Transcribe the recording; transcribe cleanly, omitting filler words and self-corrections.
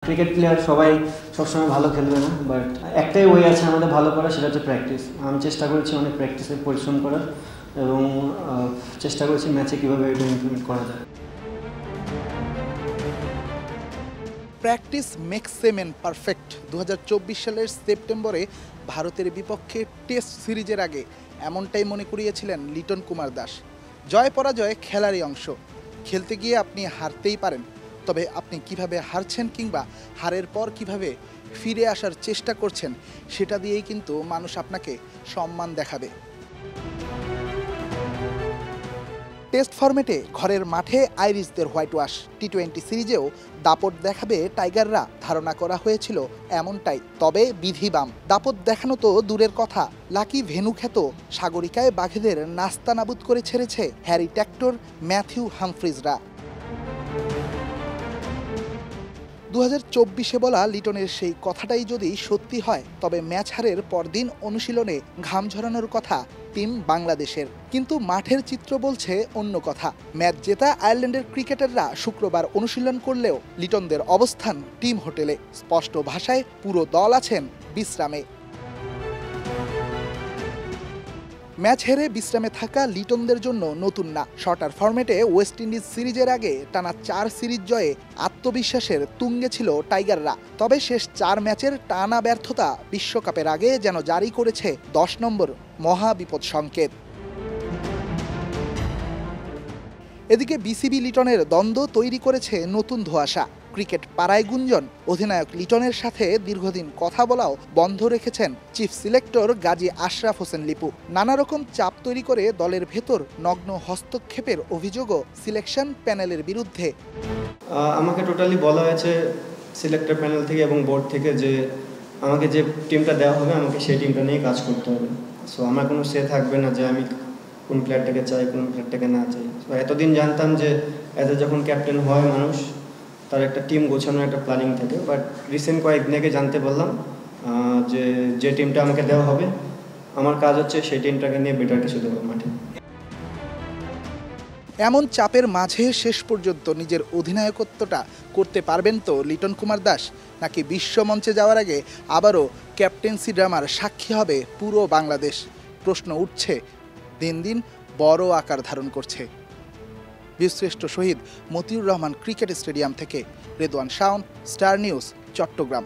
Cricket player সবাই সবসময় ভালো খেলবে না, বাট একটাই ওয়ে আছে আমাদের ভালো করার, সেটা হচ্ছে প্র্যাকটিস। আমি চেষ্টা করেছি অনেক প্র্যাকটিসে পরিশ্রম করার এবং চেষ্টা করেছি ম্যাচে কীভাবে এটা ইমপ্লিমেন্ট করা যায়। Practice makes a man perfect. 2024 সালের সেপ্টেম্বরে ভারতের বিপক্ষে টেস্ট সিরিজের আগে এমনটাই মনে করিয়েছিলেন লিটন কুমার দাস। জয় পরাজয় খেলারই অংশ, খেলতে গিয়ে আপনি হারতেই পারেন, তবে আপনি কিভাবে হারছেন কিংবা হারের পর কিভাবে ফিরে আসার চেষ্টা করছেন সেটা দিয়েই কিন্তু মানুষ আপনাকে সম্মান দেখাবে। টেস্ট ফরম্যাটে ঘরের মাঠে আইরিশদের হোয়াইট ওয়াশ, টি-20 সিরিজেও দাপট দেখাবে টাইগাররা ধারণা করা হয়েছিল এমনটাই, তবে বিধি বাম। দাপট দেখানো তো দূরের কথা, লাকি ভেন্যু খ্যাত সাগরিকায় বাঘেদের নাস্তানাবুদ করে ছেড়েছে হ্যারি ট্যাক্টর, ম্যাথিউ হামফ্রিজরা। 2024-এ বলা লিটনের সেই কথাটাই যদি সত্যি হয়, তবে ম্যাচ হারের পরদিন অনুশীলনে ঘাম ঝরানোর কথা টিম বাংলাদেশের। কিন্তু মাঠের চিত্র বলছে অন্য কথা। ম্যাচ জেতা আয়ারল্যান্ডের ক্রিকেটাররা শুক্রবার অনুশীলন করলেও লিটনদের অবস্থান টিম হোটেলে। স্পষ্ট ভাষায় পুরো দল আছেন বিশ্রামে। ম্যাচ হেরে বিশ্রামে থাকা লিটনদের জন্য নতুন না। শর্টার ফরম্যাটে ওয়েস্ট ইন্ডিজ সিরিজের আগে টানা 4 সিরিজ জয়ে আত্মবিশ্বাসের তুঙ্গে ছিল টাইগাররা, তবে শেষ 4 ম্যাচের টানা ব্যর্থতা বিশ্বকাপের আগে যেন জারি করেছে 10 নম্বর মহাবিপদ সংকেত। এদিকে বিসিবি লিটনের দ্বন্দ্ব তৈরি করেছে নতুন ধোঁয়াশা। ক্রিকেট পাড়ায় গুঞ্জন, অধিনায়ক লিটনের সাথে দীর্ঘদিন কথা বলাও বন্ধ রেখেছেন চিফ সিলেক্টর গাজী আশরাফ হোসেন লিপু। নানা রকম চাপ তৈরি করে দলের ভেতর নগ্ন হস্তক্ষেপের অভিযোগও সিলেকশন প্যানেলের বিরুদ্ধে। আমাকে টোটালি বলা হয়েছে সিলেক্টর প্যানেল থেকে এবং বোর্ড থেকে যে আমাকে যে টিমটা দেওয়া হবে আমাকে সেই টিমটা নিয়ে কাজ করতে হবে। সো আমার কোনো সে থাকবে না যে আমি কোন প্লেয়ারটাকে চাই কোন প্লেয়ারটাকে না চাই। সো এতদিন জানতাম যে যখন ক্যাপ্টেন হয় মানুষ, তার একটা টিম গোছানোর একটা প্ল্যানিং থাকে, বাট রিসেন্ট কয়েকদিন আগে জানতে পারলাম যে টিমটা আমাকে দেওয়া হবে আমার কাজ হচ্ছে সেই টিমটাকে নিয়ে বেটার কিছু দেবো মাঠে। এমন চাপের মাঝে শেষ পর্যন্ত নিজের অধিনায়কত্বটা করতে পারবেন তো লিটন কুমার দাস, নাকি বিশ্বমঞ্চে যাওয়ার আগে আবারও ক্যাপ্টেন্সি ড্রামার সাক্ষী হবে পুরো বাংলাদেশ? প্রশ্ন উঠছে, দিন দিন বড় আকার ধারণ করছে। বীরশ্রেষ্ঠ শহীদ মতিউর রহমান ক্রিকেট স্টেডিয়াম থেকে রেদওয়ান শাওন, স্টার নিউজ, চট্টগ্রাম।